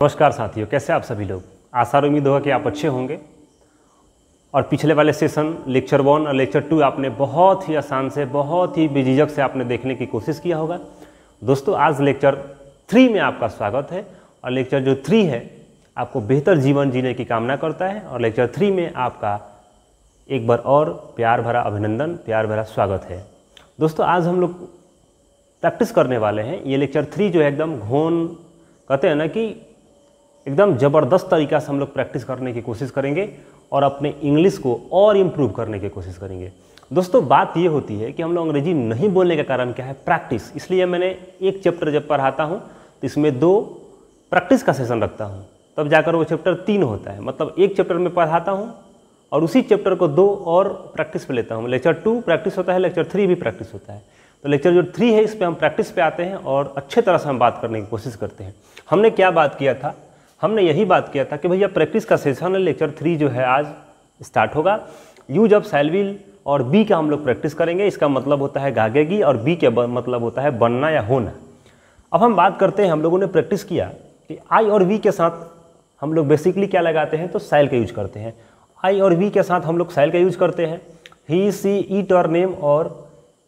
नमस्कार साथियों, कैसे आप सभी लोग। आशा और उम्मीद होगा कि आप अच्छे होंगे। और पिछले वाले सेशन लेक्चर 1 और लेक्चर 2 आपने बहुत ही आसान से, बहुत ही बेझिझक से आपने देखने की कोशिश किया होगा। दोस्तों, आज लेक्चर 3 में आपका स्वागत है। और लेक्चर जो 3 है आपको बेहतर जीवन जीने की कामना करता है। और लेक्चर 3 में आपका एक बार और प्यार भरा अभिनंदन, प्यार भरा स्वागत है। दोस्तों, आज हम लोग प्रैक्टिस करने वाले हैं। ये लेक्चर 3 जो है एकदम घोन कहते हैं ना कि एकदम ज़बरदस्त तरीक़ा से हम लोग प्रैक्टिस करने की कोशिश करेंगे और अपने इंग्लिश को और इम्प्रूव करने की कोशिश करेंगे। दोस्तों, बात ये होती है कि हम लोग अंग्रेजी नहीं बोलने का कारण क्या है? प्रैक्टिस। इसलिए मैंने एक चैप्टर जब पढ़ाता हूँ तो इसमें 2 प्रैक्टिस का सेशन रखता हूँ, तब जाकर वो चैप्टर 3 होता है। मतलब एक चैप्टर में पढ़ाता हूँ और उसी चैप्टर को 2 और प्रैक्टिस पे लेता हूँ। लेक्चर 2 प्रैक्टिस होता है, लेक्चर 3 भी प्रैक्टिस होता है। तो लेक्चर जो 3 है इस पर हम प्रैक्टिस पे आते हैं और अच्छे तरह से हम बात करने की कोशिश करते हैं। हमने क्या बात किया था? हमने यही बात किया था कि भैया प्रैक्टिस का सेशन है। लेक्चर 3 जो है आज स्टार्ट होगा। यूज ऑफ शैल विल और बी का हम लोग प्रैक्टिस करेंगे। इसका मतलब होता है गागेगी और बी का मतलब होता है बनना या होना। अब हम बात करते हैं, हम लोगों ने प्रैक्टिस किया कि आई और वी के साथ हम लोग बेसिकली क्या लगाते हैं, तो शैल का यूज करते हैं। आई और वी के साथ हम लोग शैल का यूज करते हैं। ही, सी, इट और नेम और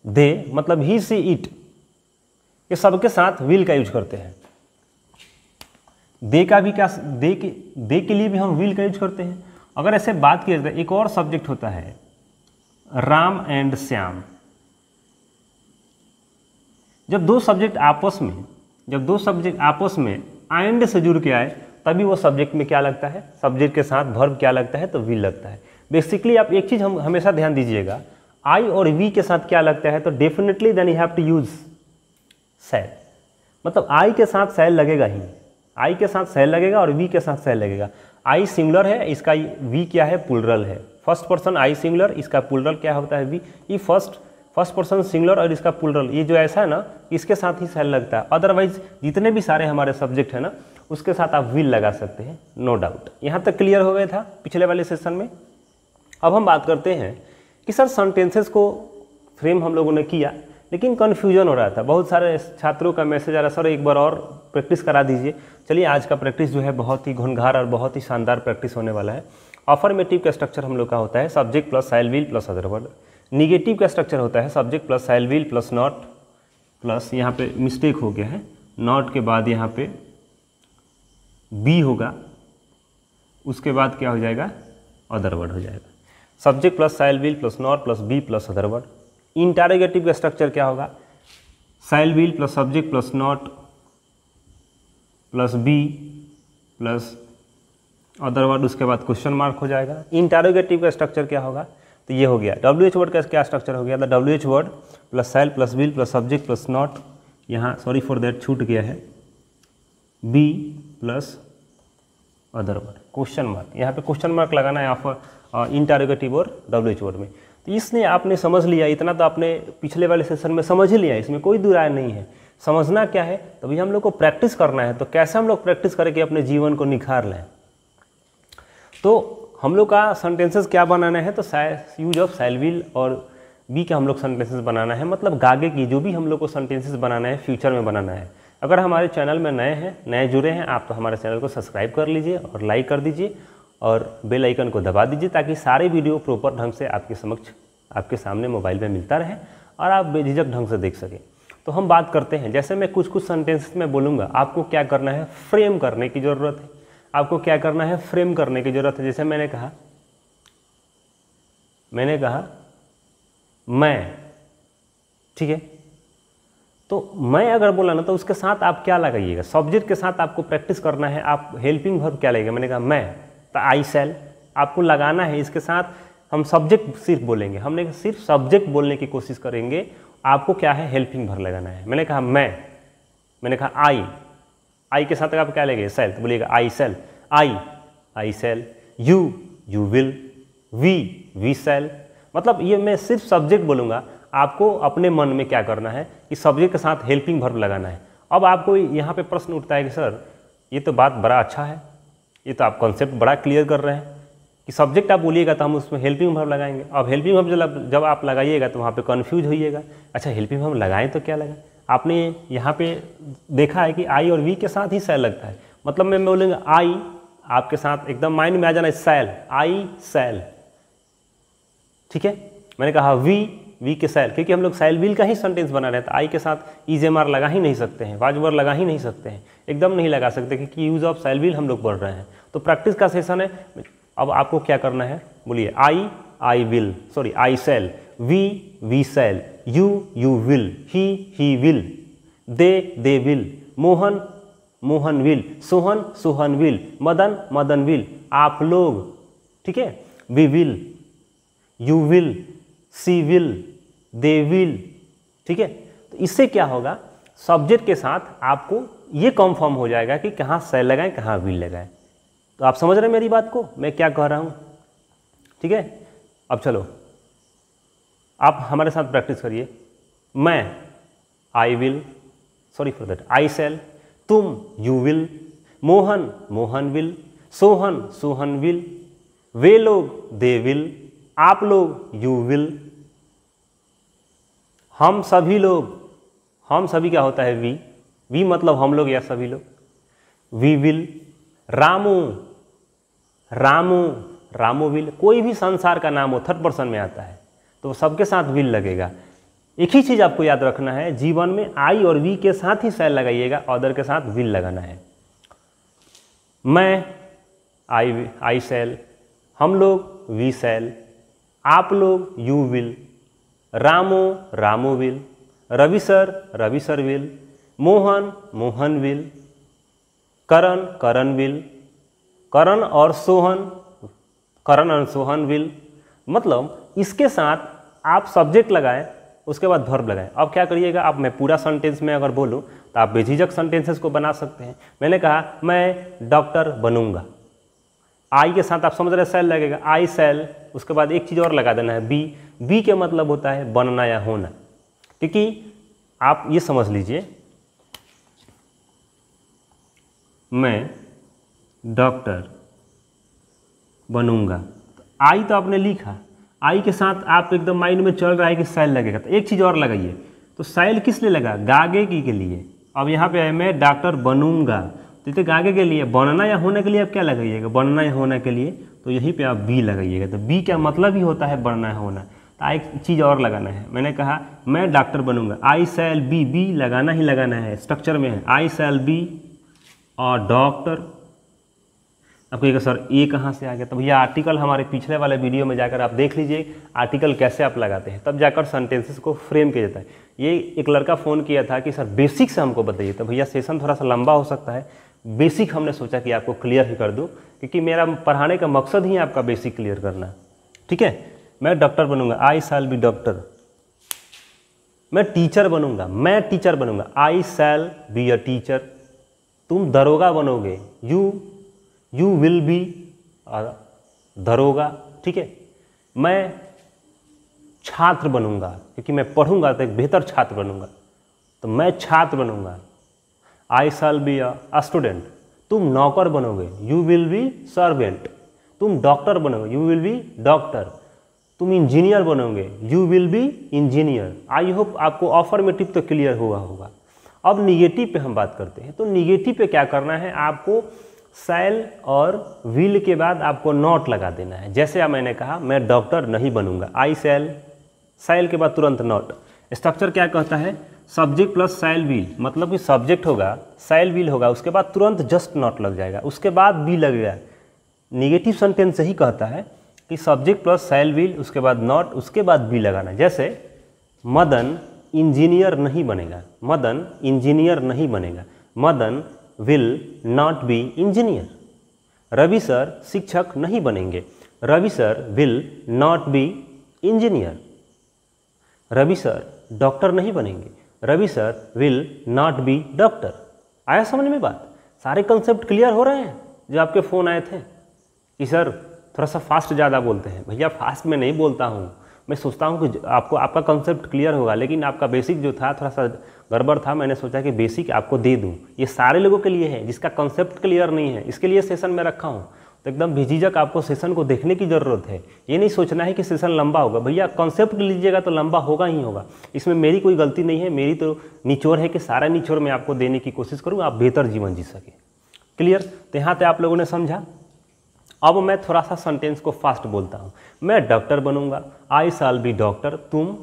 दे, मतलब ही, सी, इट, ये सबके साथ विल का यूज करते हैं। दे का भी क्या, दे के लिए भी हम विल का यूज करते हैं। अगर ऐसे बात किया जाए, एक और सब्जेक्ट होता है राम एंड श्याम। जब दो सब्जेक्ट आपस में एंड से जुड़ के आए तभी वो सब्जेक्ट में क्या लगता है, सब्जेक्ट के साथ वर्ब क्या लगता है, तो विल लगता है। बेसिकली आप एक चीज हम हमेशा ध्यान दीजिएगा, आई और वी के साथ क्या लगता है, तो definitely then you have to use shall. मतलब आई के साथ शैल लगेगा ही, आई के साथ शैल लगेगा और वी के साथ शैल लगेगा। आई सिंगुलर है, इसका वी क्या है, प्लूरल है। फर्स्ट पर्सन आई सिंगुलर, इसका प्लूरल क्या होता है, वी। ये फर्स्ट पर्सन सिंगुलर और इसका प्लूरल, ये जो ऐसा है ना, इसके साथ ही शैल लगता है। अदरवाइज जितने भी सारे हमारे सब्जेक्ट है ना, उसके साथ आप विल लगा सकते हैं, नो डाउट। यहाँ तक क्लियर हो गया था पिछले वाले सेशन में। अब हम बात करते हैं कि सर सेंटेंसेस को फ्रेम हम लोगों ने किया, लेकिन कन्फ्यूजन हो रहा था। बहुत सारे छात्रों का मैसेज आ रहा, सर एक बार और प्रैक्टिस करा दीजिए। चलिए, आज का प्रैक्टिस जो है बहुत ही घुनघार और बहुत ही शानदार प्रैक्टिस होने वाला है। अफर्मेटिव का स्ट्रक्चर हम लोग का होता है subject plus shall will plus other word. Negative का स्ट्रक्चर होता है subject plus shall will plus not plus, यहाँ पे मिस्टेक हो गया है, नॉट के बाद यहाँ पे बी होगा, उसके बाद क्या हो जाएगा, अदर वर्ड हो जाएगा। Subject plus shall will plus not plus be plus other word. Interrogative का स्ट्रक्चर क्या होगा, shall will plus subject plus not plus be plus other word, उसके बाद क्वेश्चन मार्क हो जाएगा। इंटरोगेटिव का स्ट्रक्चर क्या होगा, तो ये हो गया। WH वर्ड का क्या स्ट्रक्चर हो गया, the WH word plus shall plus will plus subject plus not, यहाँ सॉरी फॉर दैट छूट गया है, be plus other word, question mark. यहाँ पे क्वेश्चन मार्क लगाना है आप इंटरोगेटिव और WH वर्ड में। तो इसने आपने समझ लिया, इतना तो आपने पिछले वाले सेशन में समझ ही लिया, इसमें कोई दो राय नहीं है। समझना क्या है, तो भैया हम लोग को प्रैक्टिस करना है। तो कैसे हम लोग प्रैक्टिस करके अपने जीवन को निखार लें, तो हम लोग का सेंटेंसेस क्या बनाना है, तो यूज ऑफ शैल विल और बी का हम लोग सेंटेंसेस बनाना है। मतलब आगे की जो भी हम लोग को सेंटेंसेस बनाना है फ्यूचर में बनाना है। अगर हमारे चैनल में नए जुड़े हैं आप, तो हमारे चैनल को सब्सक्राइब कर लीजिए और लाइक कर दीजिए और बेल आइकन को दबा दीजिए, ताकि सारे वीडियो प्रॉपर ढंग से आपके समक्ष, आपके सामने मोबाइल में मिलता रहे और आप बेझिझक ढंग से देख सकें। तो हम बात करते हैं, जैसे मैं कुछ सेंटेंसेस में बोलूँगा, आपको क्या करना है, फ्रेम करने की ज़रूरत है। आपको क्या करना है, फ्रेम करने की ज़रूरत है। जैसे मैंने कहा मैं, ठीक है, तो मैं अगर बोला ना, तो उसके साथ आप क्या लगाइएगा, सब्जेक्ट के साथ आपको प्रैक्टिस करना है। आप हेल्पिंग वर्ब क्या लगेगा, मैंने कहा मैं, तो आई शैल आपको लगाना है। इसके साथ हम सब्जेक्ट सिर्फ बोलेंगे, हमने सिर्फ सब्जेक्ट बोलने की कोशिश करेंगे। आपको क्या है, हेल्पिंग वर्ब लगाना है। मैंने कहा मैंने कहा आई के साथ आप क्या लगेगा, शैल, तो बोलिएगा आई शैल, आई शैल, यू विल, वी शैल। मतलब ये मैं सिर्फ सब्जेक्ट बोलूँगा, आपको अपने मन में क्या करना है कि सब्जेक्ट के साथ हेल्पिंग वर्ब लगाना है। अब आपको यहाँ पे प्रश्न उठता है कि सर ये तो बात बड़ा अच्छा है, ये तो आप कॉन्सेप्ट बड़ा क्लियर कर रहे हैं कि सब्जेक्ट आप बोलिएगा तो हम उसमें हेल्पिंग वर्ब लगाएंगे। अब हेल्पिंग वर्ब जब आप लगाइएगा तो वहाँ पे कन्फ्यूज होइएगा, अच्छा हेल्पिंग वर्ब लगाएं तो क्या लगाएं। आपने यहाँ पे देखा है कि आई और वी के साथ ही शैल लगता है, मतलब मैं बोलूँगा आई, आपके साथ एकदम माइंड में आ जाना सैल, आई सैल, ठीक है। मैंने कहा वी के सैल, क्योंकि हम लोग सैल विल का ही सेंटेंस बना रहे हैं, तो आई के साथ ईजेमार लगा ही नहीं सकते हैं, वाजवर लगा ही नहीं सकते हैं, एकदम नहीं लगा सकते, क्योंकि यूज ऑफ सैल विल हम लोग पढ़ रहे हैं। तो प्रैक्टिस का सेशन है। अब आपको क्या करना है, बोलिए I will, sorry I shall, we shall, you will, he will, they will, Mohan will, Sohan will, Madan will, आप लोग, ठीक है, we will, you will, she will, they will, ठीक है। तो इससे क्या होगा, सब्जेक्ट के साथ आपको ये कंफर्म हो जाएगा कि कहाँ सैल लगाएं, कहाँ विल लगाएं। तो आप समझ रहे हैं मेरी बात को, मैं क्या कह रहा हूँ, ठीक है। अब चलो आप हमारे साथ प्रैक्टिस करिए। मैं I will, sorry for that, I shall, तुम you will, Mohan will, Sohan will, वे लोग दे विल, आप लोग यू विल, हम सभी लोग, हम सभी क्या होता है वी मतलब हम लोग या सभी लोग, वी विल, रामू विल, कोई भी संसार का नाम हो थर्ड पर्सन में आता है तो सबके साथ विल लगेगा। एक ही चीज़ आपको याद रखना है, जीवन में आई और वी के साथ ही सैल लगाइएगा, अदर के साथ विल लगाना है। मैं आई सैल, हम लोग वी सैल, आप लोग you will, Ramu will, Ravi sir will, Mohan will, Karan will, Karan और सोहन विल। मतलब इसके साथ आप सब्जेक्ट लगाएं, उसके बाद वर्ब लगाएं। अब क्या करिएगा, आप मैं पूरा सेंटेंस में अगर बोलूं तो आप बेझिझक सेंटेंसेस को बना सकते हैं। मैंने कहा मैं डॉक्टर बनूंगा, आई के साथ आप समझ रहे सैल लगेगा, आई सैल, उसके बाद एक चीज़ और लगा देना है बी के मतलब होता है बनना या होना। क्योंकि आप ये समझ लीजिए, मैं डॉक्टर बनूंगा, आई तो आपने लिखा, आई के साथ आप एकदम माइंड में चल रहा है कि सैल लगेगा, तो एक चीज़ और लगाइए। तो सैल किस लिए लगा, गागे की के लिए। अब यहाँ पे है मैं डॉक्टर बनूंगा, तो गागे के लिए, बनना या होने के लिए आप क्या लगाइएगा, बनना या होने के लिए, तो यहीं पे आप बी लगाइएगा। तो बी का मतलब ही होता है बनना या होना। तो एक चीज़ और लगाना है, मैंने कहा मैं डॉक्टर बनूंगा, आई सैल बी लगाना ही लगाना है, स्ट्रक्चर में है आई सैल बी और डॉक्टर। आपको कहिएगा सर ये कहाँ से आ गया, तो भैया आर्टिकल हमारे पिछले वाले वीडियो में जाकर आप देख लीजिए, आर्टिकल कैसे आप लगाते हैं, तब जाकर सेंटेंसेस को फ्रेम किया जाता है। ये एक लड़का फ़ोन किया था कि सर बेसिक से हमको बताइए, तो भैया सेशन थोड़ा सा लंबा हो सकता है, बेसिक हमने सोचा कि आपको क्लियर ही कर दूं, क्योंकि मेरा पढ़ाने का मकसद ही आपका बेसिक क्लियर करना, ठीक है। मैं डॉक्टर बनूंगा, आई शैल बी डॉक्टर। मैं टीचर बनूंगा, I shall B a teacher. तुम दरोगा बनोगे, यू विल बी दरोगा, ठीक है। मैं छात्र बनूंगा, क्योंकि मैं पढ़ूंगा तो एक बेहतर छात्र बनूंगा, तो मैं छात्र बनूंगा, I shall be a student. तुम नौकर बनोगे, यू विल बी सर्वेंट। तुम डॉक्टर बनोगे, यू विल बी डॉक्टर। तुम इंजीनियर बनोगे, you will be engineer. I hope आपको अफर्मेटिव तो क्लियर हुआ होगा। अब निगेटिव पे हम बात करते हैं। तो निगेटिव पे क्या करना है, आपको शैल और विल के बाद आपको नॉट लगा देना है। जैसे मैंने कहा मैं डॉक्टर नहीं बनूंगा, आई शैल के बाद तुरंत नॉट। स्ट्रक्चर क्या कहता है, सब्जेक्ट प्लस शैल विल, मतलब कि सब्जेक्ट होगा, शैल विल होगा, उसके बाद तुरंत जस्ट नॉट लग जाएगा, उसके बाद बी लगेगा। निगेटिव सेंटेंस से ही कहता है कि सब्जेक्ट प्लस शैल विल, उसके बाद नॉट, उसके बाद बी लगाना। जैसे मदन इंजीनियर नहीं बनेगा, मदन इंजीनियर नहीं बनेगा, Madan will not be engineer. Ravi sir शिक्षक नहीं बनेंगे, Ravi sir will not be engineer. Ravi sir doctor नहीं बनेंगे, Ravi sir will not be doctor. आया समझ में बात? सारे कंसेप्ट क्लियर हो रहे हैं? जो आपके फ़ोन आए थे कि सर थोड़ा सा फास्ट ज़्यादा बोलते हैं, भैया फास्ट में नहीं बोलता हूँ, मैं सोचता हूँ कि आपको आपका कंसेप्ट क्लियर होगा, लेकिन आपका बेसिक जो था थोड़ा सा गड़बड़ था, मैंने सोचा कि बेसिक आपको दे दूँ। ये सारे लोगों के लिए है जिसका कंसेप्ट क्लियर नहीं है, इसके लिए सेशन में रखा हूँ। तो एकदम बेझिझक आपको सेशन को देखने की ज़रूरत है। ये नहीं सोचना है कि सेशन लंबा होगा, भैया कंसेप्ट लीजिएगा तो लंबा होगा ही होगा। इसमें मेरी कोई गलती नहीं है, मेरी तो निचोड़ है कि सारा निचोड़ मैं आपको देने की कोशिश करूँ, आप बेहतर जीवन जी सकें। क्लियर? तो यहाँ पे आप लोगों ने समझा। अब मैं थोड़ा सा सेंटेंस को फास्ट बोलता हूँ। मैं डॉक्टर बनूंगा, आई शैल बी डॉक्टर। तुम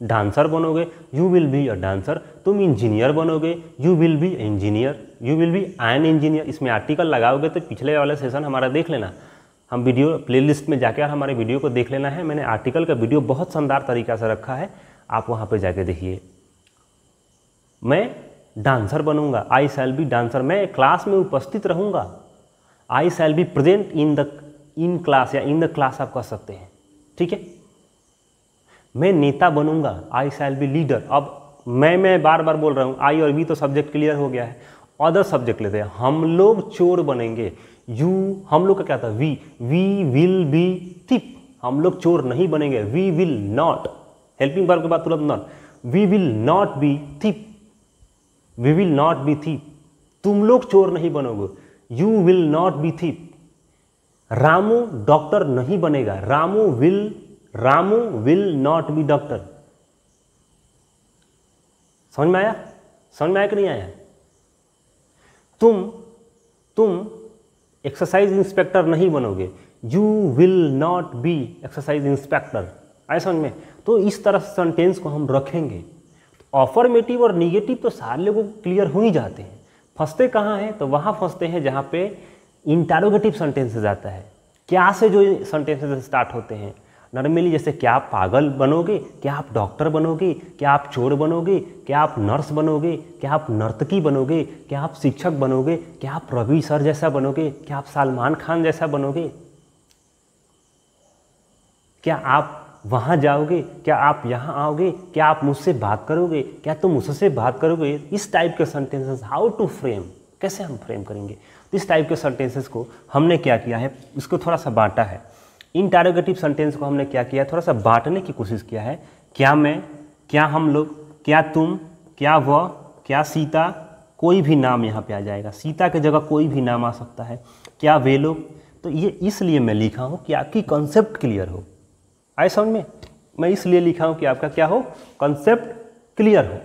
डांसर बनोगे, you will be a dancer. तुम इंजीनियर बनोगे, you will be engineer, you will be an engineer. इसमें आर्टिकल लगाओगे तो पिछले वाले सेशन हमारा देख लेना, हम वीडियो प्लेलिस्ट में जाकर हमारे वीडियो को देख लेना है। मैंने आर्टिकल का वीडियो बहुत शानदार तरीका से रखा है, आप वहाँ पे जाके देखिए। मैं डांसर बनूंगा, आई शैल बी डांसर। मैं क्लास में उपस्थित रहूँगा, I shall be present in class या इन द क्लास आप कह सकते हैं, ठीक है। मैं नेता बनूंगा, आई शैल बी लीडर। अब मैं बार बार बोल रहा हूँ, आई और वी तो सब्जेक्ट क्लियर हो गया है। अदर सब्जेक्ट लेते हैं, हम लोग चोर बनेंगे। यू, हम लोग का क्या था, वी विल बी थिप। हम लोग चोर नहीं बनेंगे, we will not. Helping verb के बाद तुरंत not, we will not be thief, we will not be thief. तुम लोग चोर नहीं बनोगे, you will not be thief. Ramu doctor नहीं बनेगा, Ramu will not be doctor. समझ में आया? समझ में आया कि नहीं आया? तुम एक्सरसाइज इंस्पेक्टर नहीं बनोगे, you will not be exercise inspector. आए समझ में? तो इस तरह सेंटेंस को हम रखेंगे। ऑफर्मेटिव और निगेटिव तो सारे लोगों को क्लियर हो ही जाते हैं। फंसते कहाँ हैं? तो वहाँ फंसते हैं जहाँ पे इंटरोगेटिव सेंटेंसेस आता है। क्या से जो सेंटेंसेस स्टार्ट होते हैं नॉर्मली, जैसे क्या आप पागल बनोगे, क्या आप डॉक्टर बनोगे, क्या आप चोर बनोगे, क्या आप नर्स बनोगे, क्या आप नर्तकी बनोगे, क्या आप शिक्षक बनोगे, क्या आप रवि सर जैसा बनोगे, क्या आप सलमान खान जैसा बनोगे, क्या आप वहाँ जाओगे, क्या आप यहाँ आओगे, क्या आप मुझसे बात करोगे, क्या तुम मुझसे बात करोगे। इस टाइप के सेंटेंसेस हाउ टू फ्रेम, कैसे हम फ्रेम करेंगे। इस टाइप के सेंटेंसेस को हमने क्या किया है, इसको थोड़ा सा बांटा है। इंटरोगेटिव सेंटेंस को हमने क्या किया है, थोड़ा सा बांटने की कोशिश किया है। क्या मैं, क्या हम लोग, क्या तुम, क्या वह, क्या सीता, कोई भी नाम यहाँ पे आ जाएगा। सीता की जगह कोई भी नाम आ सकता है। क्या वे लोग। तो ये इसलिए मैं लिखा हूँ कि आपकी कॉन्सेप्ट क्लियर हो। आए समझ में? मैं इसलिए लिखा हूँ कि आपका क्या हो, कॉन्सेप्ट क्लियर हो।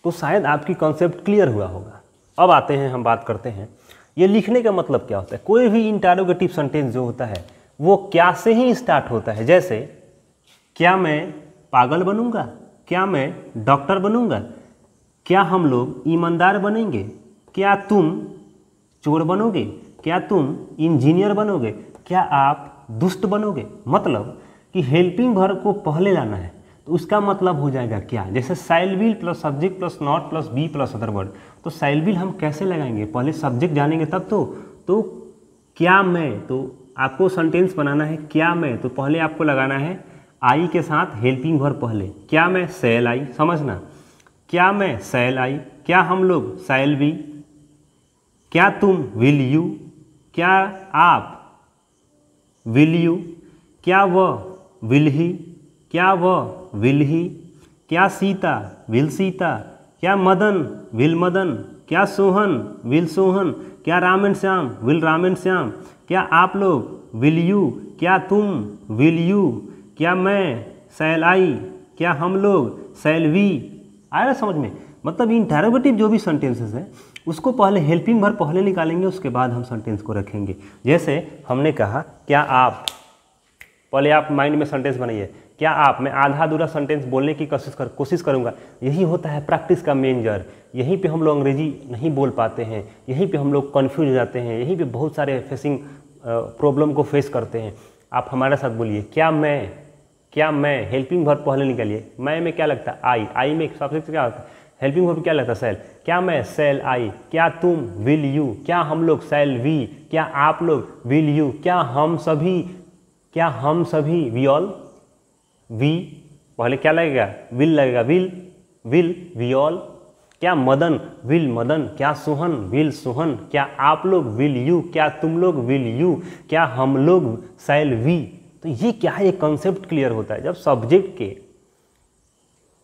तो शायद आपकी कॉन्सेप्ट क्लियर हुआ होगा। अब आते हैं, हम बात करते हैं ये लिखने का मतलब क्या होता है। कोई भी इंटरोगेटिव सेंटेंस जो होता है वो क्या से ही स्टार्ट होता है। जैसे क्या मैं पागल बनूंगा, क्या मैं डॉक्टर बनूंगा, क्या हम लोग ईमानदार बनेंगे, क्या तुम चोर बनोगे, क्या तुम इंजीनियर बनोगे, क्या आप दुष्ट बनोगे। मतलब कि हेल्पिंग वर्ब को पहले लाना है, तो उसका मतलब हो जाएगा क्या। जैसे shall will plus subject plus not plus be plus other word. तो शैल विल हम कैसे लगाएंगे, पहले सब्जेक्ट जानेंगे तब तो क्या मैं, तो आपको सेंटेंस बनाना है क्या मैं, तो पहले आपको लगाना है आई के साथ हेल्पिंग वर्ब पहले। क्या मैं शैल आई, समझना, क्या मैं शैल आई, क्या हम लोग शैल बी, क्या तुम विल यू, क्या आप विल यू, क्या वह विल ही, क्या वह विल ही, क्या सीता विल सीता, क्या मदन विल मदन, क्या सोहन विल सोहन, क्या Ram and Shyam will Ram and Shyam, क्या आप लोग विल यू, क्या तुम विल यू, क्या मैं शैल आई, क्या हम लोग शैल वी। आया समझ में? मतलब इंटरोगेटिव जो भी सेंटेंसेस है उसको पहले हेल्पिंग वर्ब पहले निकालेंगे, उसके बाद हम सेंटेंस को रखेंगे। जैसे हमने कहा क्या आप, पहले आप माइंड में सेंटेंस बनाइए। क्या आप, मैं आधा अधूरा सेंटेंस बोलने की कोशिश करूंगा। यही होता है प्रैक्टिस का मेन जड़। यहीं पे हम लोग अंग्रेजी नहीं बोल पाते हैं, यहीं पे हम लोग कन्फ्यूज हो जाते हैं, यहीं पे बहुत सारे फेसिंग प्रॉब्लम को फेस करते हैं। आप हमारे साथ बोलिए क्या मैं हेल्पिंग वर्ब पहले निकालिए। मैं में क्या लगता है आई में सबसे क्या होता है हेल्पिंग वर्ब क्या लगता है शैल। क्या मैं शैल आई, क्या तुम विल यू, क्या हम लोग शैल वी, क्या आप लोग विल यू, क्या हम सभी वी ऑल, वी पहले क्या लगेगा विल लगेगा, विल वी ऑल। क्या मदन विल मदन, क्या सोहन विल सोहन, क्या आप लोग विल यू, क्या तुम लोग विल यू, क्या हम लोग शैल वी। तो ये क्या है, ये कॉन्सेप्ट क्लियर होता है जब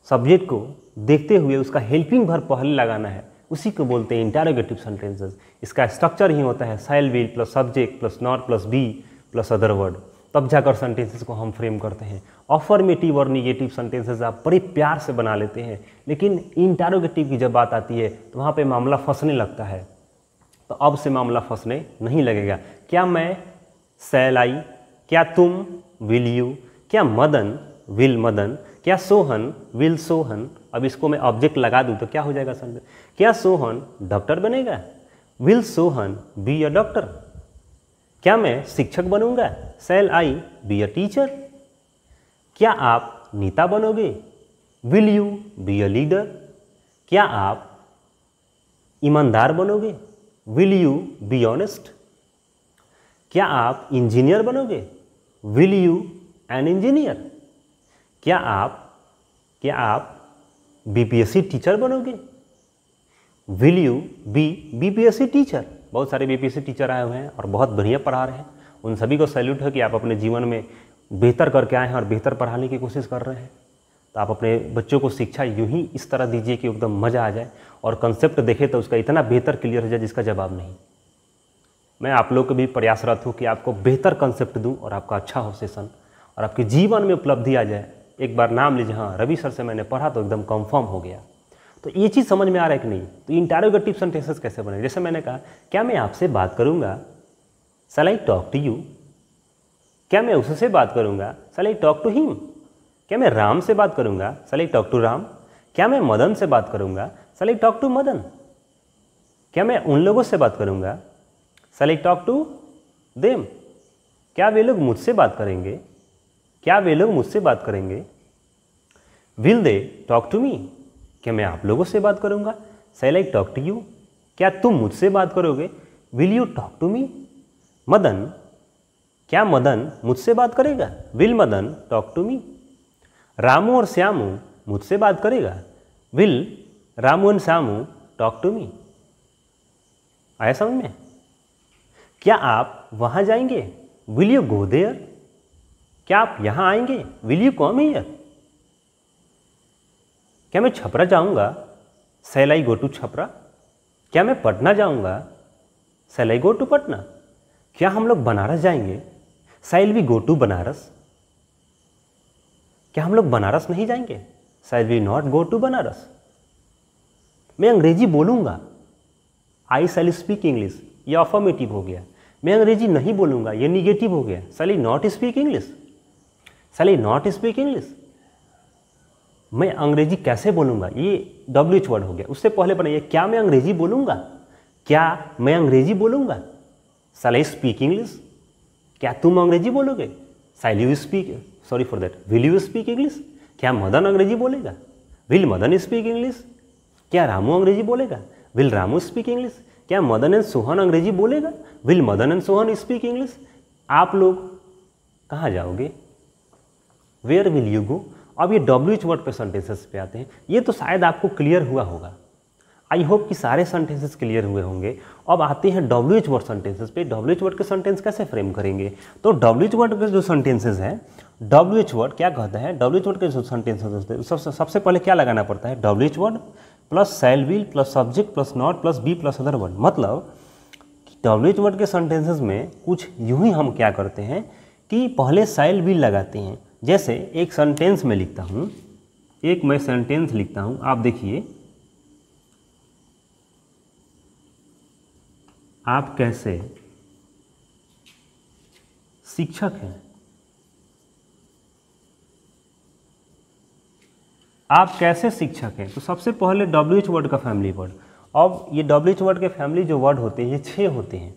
सब्जेक्ट को देखते हुए उसका हेल्पिंग वर्ब पहले लगाना है, उसी को बोलते हैं इंटरोगेटिव सेंटेंसेस। इसका स्ट्रक्चर ही होता है shall will plus subject plus not plus be plus other word. तब जाकर सेंटेंसेस को हम फ्रेम करते हैं। अफर्मेटिव और निगेटिव सेंटेंसेस आप बड़े प्यार से बना लेते हैं, लेकिन इंटरोगेटिव की जब बात आती है तो वहाँ पे मामला फंसने लगता है। तो अब से मामला फंसने नहीं लगेगा। क्या मैं, शैल आई, क्या तुम, विल यू, क्या मदन, विल मदन, क्या सोहन, विल सोहन। अब इसको मैं ऑब्जेक्ट लगा दूँ तो क्या हो जाएगा सेंटेंस? क्या सोहन डॉक्टर बनेगा? Will Sohan be a doctor? क्या मैं शिक्षक बनूंगा? Shall I be a teacher? क्या आप नेता बनोगे? Will you be a leader? क्या आप ईमानदार बनोगे? Will you be honest? क्या आप इंजीनियर बनोगे? Will you an engineer? क्या आप बीपीएससी टीचर बनोगे? Will you be BPSC teacher? बहुत सारे बीपीएससी टीचर आए हुए हैं और बहुत बढ़िया पढ़ा रहे हैं, उन सभी को सैल्यूट है कि आप अपने जीवन में बेहतर करके आए हैं और बेहतर पढ़ाने की कोशिश कर रहे हैं। तो आप अपने बच्चों को शिक्षा यूं ही इस तरह दीजिए कि एकदम मज़ा आ जाए और कंसेप्ट देखे तो उसका इतना बेहतर क्लियर हो जाए जिसका जवाब नहीं। मैं आप लोग को भी प्रयासरत हूँ कि आपको बेहतर कंसेप्ट दूँ और आपका अच्छा हो सेशन और आपके जीवन में उपलब्धि आ जाए। एक बार नाम लीजिए, हाँ रवि सर से मैंने पढ़ा तो एकदम कंफर्म हो गया। तो ये चीज़ समझ में आ रहा है कि नहीं? तो इंटरोगेटिव सेंटेंसेस कैसे बने? जैसे मैंने कहा, क्या मैं आपसे बात करूँगा? Shall I talk to you? क्या मैं उससे बात करूँगा? Shall I talk to him? क्या मैं राम से बात करूँगा? Shall I talk to Ram? क्या मैं मदन से बात करूँगा? Shall I talk to Madan? क्या मैं उन लोगों से बात करूँगा? Shall I talk to them? क्या वे लोग मुझसे बात करेंगे? क्या वे लोग मुझसे बात करेंगे? Will they talk to me? क्या मैं आप लोगों से बात करूँगा? Shall I talk to you? क्या तुम मुझसे बात करोगे? Will you talk to me? Madan, क्या मदन मुझसे बात करेगा? Will Madan talk to me? Ramu और श्यामू मुझसे बात करेगा? Will Ramu and Shyamu talk to me? आया समझ में? क्या आप वहाँ जाएंगे? Will you go there? क्या आप यहाँ आएंगे? Will you come here? क्या मैं छपरा जाऊँगा? Shall I go to Chhapra? क्या मैं पटना जाऊँगा? Shall I go to Patna? क्या हम लोग बनारस जाएंगे? Shall we go to Banaras? क्या हम लोग बनारस नहीं जाएंगे? Shall we not go to Banaras? मैं अंग्रेजी बोलूँगा? आई शैल स्पीक इंग्लिश, ये अफर्मेटिव हो गया। मैं अंग्रेजी नहीं बोलूँगा, ये निगेटिव हो गया। Shall I not speak English? Shall I not speak English? मैं अंग्रेजी कैसे बोलूँगा, ये WH वर्ड हो गया। उससे पहले बनाइए, क्या मैं अंग्रेजी बोलूँगा? क्या मैं अंग्रेजी बोलूँगा? Shall I speak English? क्या तुम अंग्रेजी बोलोगे? Shall you speak, sorry for that, will you speak English? क्या मदन अंग्रेजी बोलेगा? Will Madan speak English? क्या रामू अंग्रेजी बोलेगा? Will Ramu speak English? क्या मदन एंड सोहन अंग्रेजी बोलेगा? Will Madan and Sohan speak English? आप लोग कहाँ जाओगे? Where will you go? अब ये WH वर्ड पे सेंटेंसेस पे आते हैं। ये तो शायद आपको क्लियर हुआ होगा। आई होप कि सारे सेंटेंसेस क्लियर हुए होंगे। अब आते हैं WH वर्ड सेंटेंसेस पे। WH वर्ड के सेंटेंस कैसे फ्रेम करेंगे? तो WH वर्ड के जो सेंटेंसेस हैं, WH वर्ड क्या कहते हैं? WH वर्ड के जो सेंटेंसेस होते हैं सबसे पहले क्या लगाना पड़ता है? WH word plus shall will plus subject plus not plus be plus other word. मतलब WH वर्ड के सेंटेंसेस में कुछ यूं ही हम क्या करते हैं कि पहले शैल विल लगाते हैं। जैसे एक सेंटेंस में लिखता हूँ, एक मैं सेंटेंस लिखता हूँ, आप देखिए, आप कैसे शिक्षक हैं? आप कैसे शिक्षक हैं? तो सबसे पहले WH वर्ड का फैमिली वर्ड। अब ये WH वर्ड के फैमिली जो वर्ड होते हैं ये 6 होते हैं।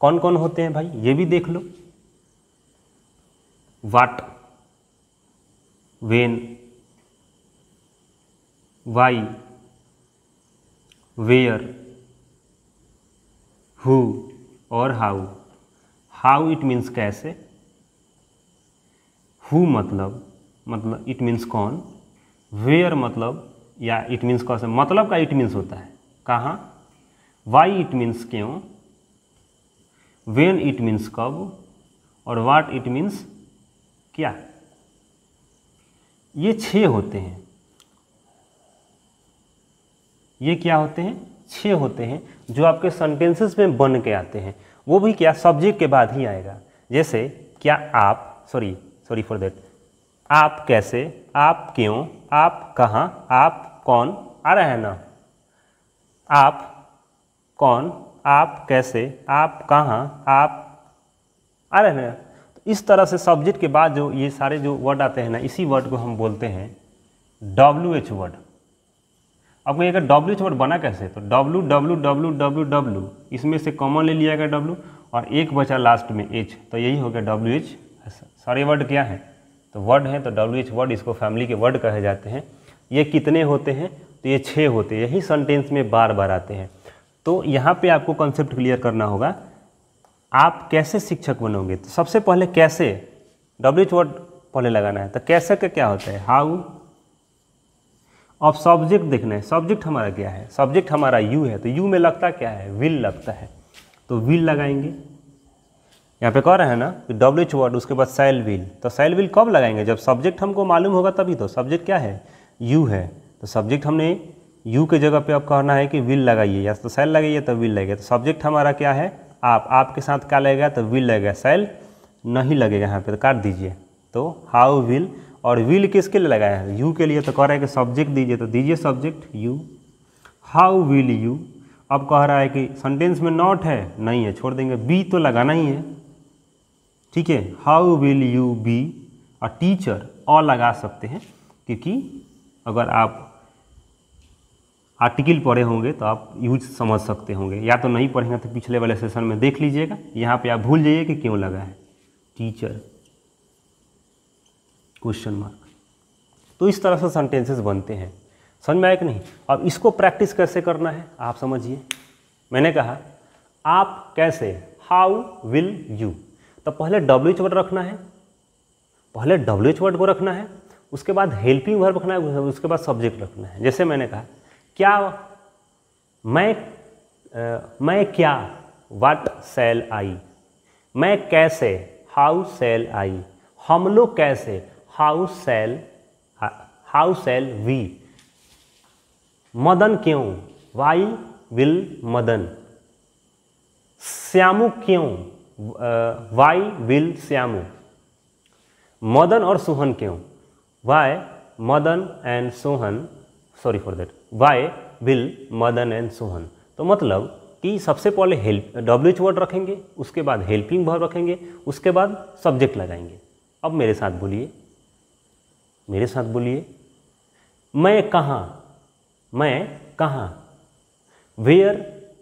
कौन कौन होते हैं भाई, ये भी देख लो। What, when, why, where, who और हाउ। हाउ इट मीन्स कैसे, हु मतलब इट मीन्स कौन, वेयर मतलब या इट मीन्स कौन से, मतलब का इट मीन्स होता है कहाँ, वाई इट मीन्स क्यों, वेन इट मीन्स कब, और वाट इट मीन्स क्या। ये 6 होते हैं। ये क्या होते हैं? 6 होते हैं जो आपके सेंटेंसेस में बन के आते हैं। वो भी क्या, सब्जेक्ट के बाद ही आएगा। जैसे क्या आप, सॉरी फॉर दैट, आप कैसे, आप क्यों, आप कहाँ, आप कौन, आ रहा है ना, आप कौन, आप कैसे, आप कहाँ, आप, आ रहे हैं ना। तो इस तरह से सब्जेक्ट के बाद जो ये सारे जो वर्ड आते हैं ना, इसी वर्ड को हम बोलते हैं WH वर्ड। अब कहिएगा WH वर्ड बना कैसे, तो W W W W W, इसमें से कॉमन ले लिया गया W और एक बचा लास्ट में H, तो यही हो गया WH। सारे वर्ड क्या हैं, तो वर्ड हैं, तो WH वर्ड, इसको फैमिली के वर्ड कहे जाते हैं। ये कितने होते हैं, तो ये 6 होते हैं, यही सेंटेंस में बार बार आते हैं। तो यहाँ पे आपको कॉन्सेप्ट क्लियर करना होगा, आप कैसे शिक्षक बनोगे। तो सबसे पहले कैसे, WH वर्ड पहले लगाना है। तो कैसे का क्या होता है, हाउ। अब सब्जेक्ट देखना है, सब्जेक्ट हमारा क्या है, सब्जेक्ट हमारा यू है, तो यू में लगता क्या है, विल लगता है, तो विल लगाएंगे। यहाँ पे कह रहे हैं ना कि WH वर्ड, उसके बाद शैल विल, तो शैल विल कब लगाएंगे, जब सब्जेक्ट हमको मालूम होगा तभी। तो सब्जेक्ट क्या है, यू है, तो सब्जेक्ट हमने यू के जगह पे अब कहना है कि विल लगाइए, या तो शैल लगाइए तो विल लगेगा। तो सब्जेक्ट हमारा क्या है, आपके साथ क्या लगेगा, तो विल लगेगा, शैल नहीं लगेगा यहाँ पे, तो काट दीजिए। तो हाउ विल, और विल किसके लिए लगाया है, यू के लिए, तो कह रहा है कि सब्जेक्ट दीजिए, तो दीजिए subject you. How will you, अब कह रहा है कि सेंटेंस में नॉट है, नहीं है, छोड़ देंगे, बी तो लगाना ही है, ठीक है। How will you be a teacher, और लगा सकते हैं, क्योंकि अगर आप आर्टिकल पढ़े होंगे तो आप यूज समझ सकते होंगे, या तो नहीं पढ़ेंगे तो पिछले वाले सेशन में देख लीजिएगा। यहाँ पे आप भूल जाइए कि क्यों लगा है टीचर क्वेश्चन मार्क। तो इस तरह से सेंटेंसेस बनते हैं, समझ में आया कि नहीं। अब इसको प्रैक्टिस कैसे करना है आप समझिए। मैंने कहा आप कैसे, हाउ विल यू, तो पहले WH वर्ड रखना है, पहले WH वर्ड को रखना है, उसके बाद हेल्पिंग वर्ब रखना है, उसके बाद सब्जेक्ट रखना है। जैसे मैंने कहा क्या, मैं क्या, व्हाट शैल आई, मैं कैसे, हाउ शैल आई, हम लोग कैसे, हाउ शैल वी, मदन क्यों, वाई विल मदन, श्यामू क्यों, वाई विल श्यामू, मदन और सोहन क्यों, why Madan and Sohan, sorry for that, why will Madan and Sohan. तो मतलब कि सबसे पहले WH वर्ड रखेंगे, उसके बाद हेल्पिंग वर्ब रखेंगे, उसके बाद सब्जेक्ट लगाएंगे। अब मेरे साथ बोलिए, मैं कहाँ, वेयर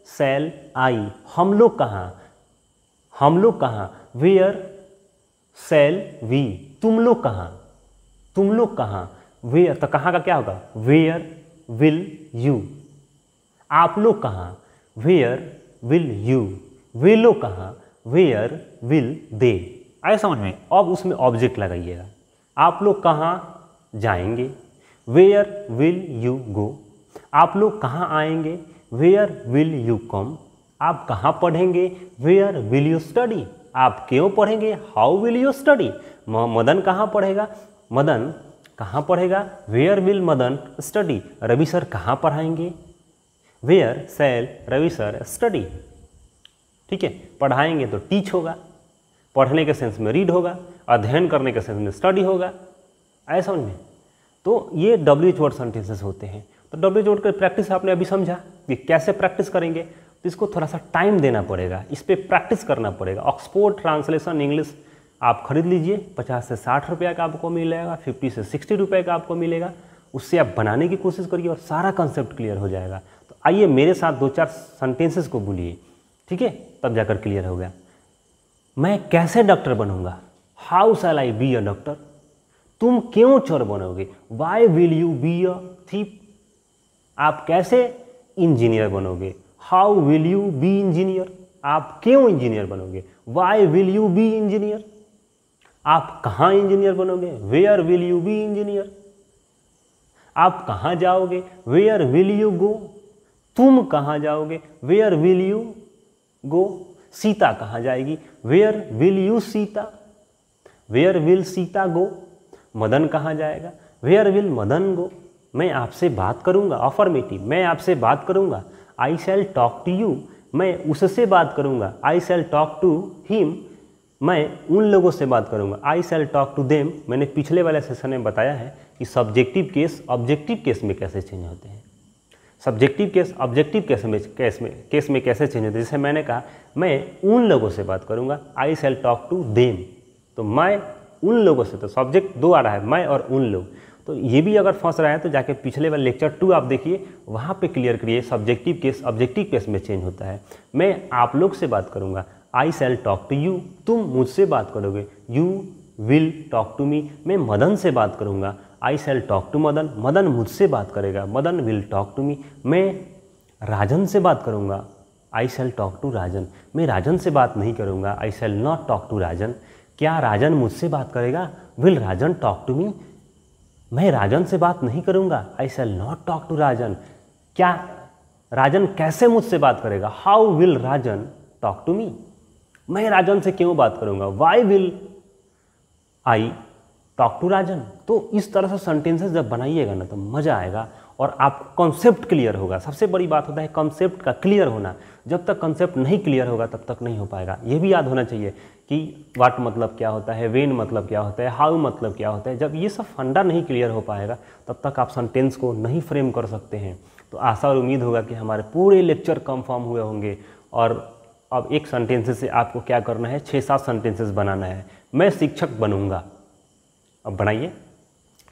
शैल आई, हम लोग कहाँ, वेयर शैल वी, तुम लोग कहाँ, वेयर, तो कहाँ का क्या होगा, वेयर विल यू, आप लोग कहाँ, वेयर विल यू, वे लोग कहाँ, वेयर विल दे। आए समझ में। अब उसमें ऑब्जेक्ट लगाइएगा, आप लोग कहाँ जाएंगे, वेयर विल यू गो, आप लोग कहाँ आएंगे, वेयर विल यू कम, आप कहाँ पढ़ेंगे, वेयर विल यू स्टडी, आप क्यों पढ़ेंगे, how will you study, Madan कहाँ पढ़ेगा, मदन कहाँ पढ़ेगा, where will Madan study, Ravi sir कहाँ पढ़ाएंगे, where shall Ravi sir study. ठीक है, पढ़ाएंगे तो टीच होगा, पढ़ने के सेंस में रीड होगा, अध्ययन करने के सेंस में स्टडी होगा। ऐसा समझ में। तो ये WH वर्ड सेंटेंसेस होते हैं। तो WH वर्ड की प्रैक्टिस आपने अभी समझा कि कैसे प्रैक्टिस करेंगे। तो इसको थोड़ा सा टाइम देना पड़ेगा, इस पर प्रैक्टिस करना पड़ेगा। ऑक्सफोर्ड ट्रांसलेशन इंग्लिश आप खरीद लीजिए, 50 से 60 रुपये का आपको मिलेगा, 50 से 60 रुपये का आपको मिलेगा। उससे आप बनाने की कोशिश करिए और सारा कंसेप्ट क्लियर हो जाएगा। तो आइए मेरे साथ 2-4 सेंटेंसेस को बोलिए, ठीक है, तब जाकर क्लियर हो गया। मैं कैसे डॉक्टर बनूंगा, how shall I be a doctor. तुम क्यों चोर बनोगे, why will you be a thief. आप कैसे इंजीनियर बनोगे, how will you be engineer. आप क्यों इंजीनियर बनोगे, why will you be engineer. आप कहाँ इंजीनियर बनोगे, where will you be engineer. आप कहाँ जाओगे, वेयर विल यू गो। तुम कहाँ जाओगे, where will you go. Sita कहाँ जाएगी, where will you Sita. Where will Sita go. Madan कहाँ जाएगा, वेयर विल मदन गो। मैं आपसे बात करूँगा, अफर्मेटिव, मैं आपसे बात करूँगा। I shall talk to you, मैं उससे बात करूँगा। I shall talk to him, मैं उन लोगों से बात करूंगा, आई शैल टॉक टू देम। मैंने पिछले वाले सेशन में बताया है कि सब्जेक्टिव केस ऑब्जेक्टिव केस में कैसे चेंज होते हैं, सब्जेक्टिव केस ऑब्जेक्टिव केस में कैसे चेंज होते हैं। जैसे मैंने कहा मैं उन लोगों से बात करूंगा, आई शैल टॉक टू देम, तो मैं उन लोगों से, तो सब्जेक्ट दो आ रहा है, मैं और उन लोग। तो ये भी अगर फंस रहा है तो जाके पिछले वाले लेक्चर 2 आप देखिए, वहाँ पे क्लियर करिए सब्जेक्टिव केस ऑब्जेक्टिव केस में चेंज होता है। मैं आप लोग से बात करूँगा, I shall talk to you, तुम मुझसे बात करोगे, you will talk to me. मैं मदन से बात करूँगा, I shall talk to Madan, Madan मुझसे बात करेगा, Madan will talk to me. मैं राजन से बात करूँगा, आई शैल टॉक टू राजन, मैं राजन से बात नहीं करूँगा, I shall not talk to Rajan. क्या राजन मुझसे बात करेगा, will Rajan talk to me. मैं राजन से बात नहीं करूँगा, I shall not talk to Rajan. क्या राजन कैसे मुझसे बात करेगा, how will Rajan talk to me. मैं राजन से क्यों बात करूँगा, why will I talk to Rajan. तो इस तरह से सेंटेंसेस जब बनाइएगा ना तो मज़ा आएगा और आप कॉन्सेप्ट क्लियर होगा। सबसे बड़ी बात होता है कॉन्सेप्ट का क्लियर होना। जब तक कॉन्सेप्ट नहीं क्लियर होगा तब तक नहीं हो पाएगा। ये भी याद होना चाहिए कि व्हाट मतलब क्या होता है, व्हेन मतलब क्या होता है, हाउ मतलब क्या होता है। जब ये सब फंडा नहीं क्लियर हो पाएगा तब तक आप सेंटेंस को नहीं फ्रेम कर सकते हैं। तो आशा और उम्मीद होगा कि हमारे पूरे लेक्चर कंफर्म हुए होंगे। और अब एक सेंटेंसेस से आपको क्या करना है, 6-7 सेंटेंसेस बनाना है। मैं शिक्षक बनूंगा, अब बनाइए।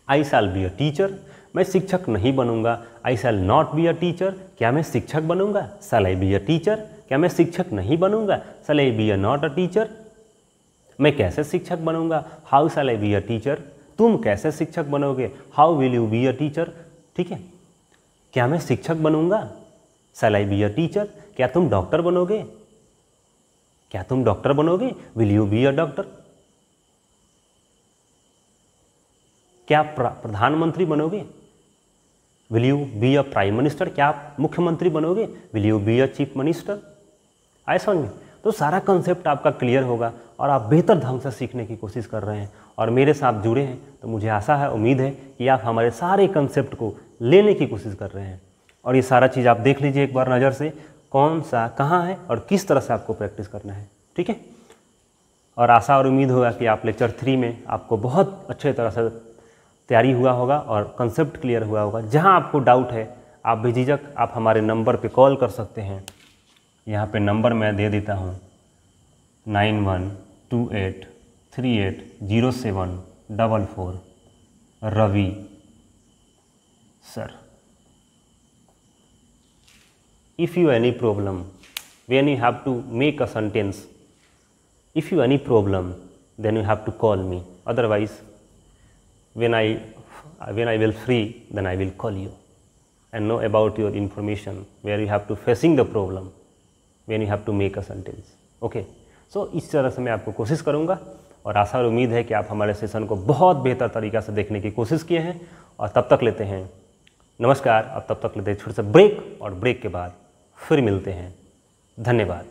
आई शैल बी अ टीचर, मैं शिक्षक नहीं बनूंगा, I shall not be a teacher. क्या मैं शिक्षक बनूंगा, shall I be a teacher. क्या मैं शिक्षक नहीं बनूंगा, shall I be a not a teacher. मैं कैसे शिक्षक बनूंगा, how shall I be a teacher. तुम कैसे शिक्षक बनोगे, how will you be a teacher. ठीक है, क्या मैं शिक्षक बनूंगा, shall I be a teacher. क्या तुम डॉक्टर बनोगे, क्या तुम डॉक्टर बनोगे, will you be a doctor. क्या प्रधानमंत्री बनोगे, will you be a prime minister. क्या आप मुख्यमंत्री बनोगे, will you be a chief minister. आए समझ में। तो सारा कंसेप्ट आपका क्लियर होगा और आप बेहतर ढंग से सीखने की कोशिश कर रहे हैं और मेरे साथ जुड़े हैं। तो मुझे आशा है, उम्मीद है कि आप हमारे सारे कंसेप्ट को लेने की कोशिश कर रहे हैं। और ये सारा चीज़ आप देख लीजिए एक बार नज़र से, कौन सा कहाँ है और किस तरह से आपको प्रैक्टिस करना है। ठीक है, और आशा और उम्मीद होगा कि आप लेक्चर 3 में आपको बहुत अच्छे तरह से तैयारी हुआ होगा और कंसेप्ट क्लियर हुआ होगा। जहाँ आपको डाउट है आप बेझिझक आप हमारे नंबर पे कॉल कर सकते हैं। यहाँ पे नंबर मैं दे देता हूँ 9128380744 Ravi sir. If you any problem when you have to make a sentence, if you any problem then you have to call me. Otherwise when I will free then I will call you and know about your information where you have to facing the problem when you have to make a sentence. Okay, so इस तरह से मैं आपको कोशिश करूँगा और आशा और उम्मीद है कि आप हमारे सेशन को बहुत बेहतर तरीक़ा से देखने की कोशिश किए हैं। और तब तक लेते हैं नमस्कार। अब तब तक लेते हैं छोटे से ब्रेक और ब्रेक के बाद फिर मिलते हैं। धन्यवाद।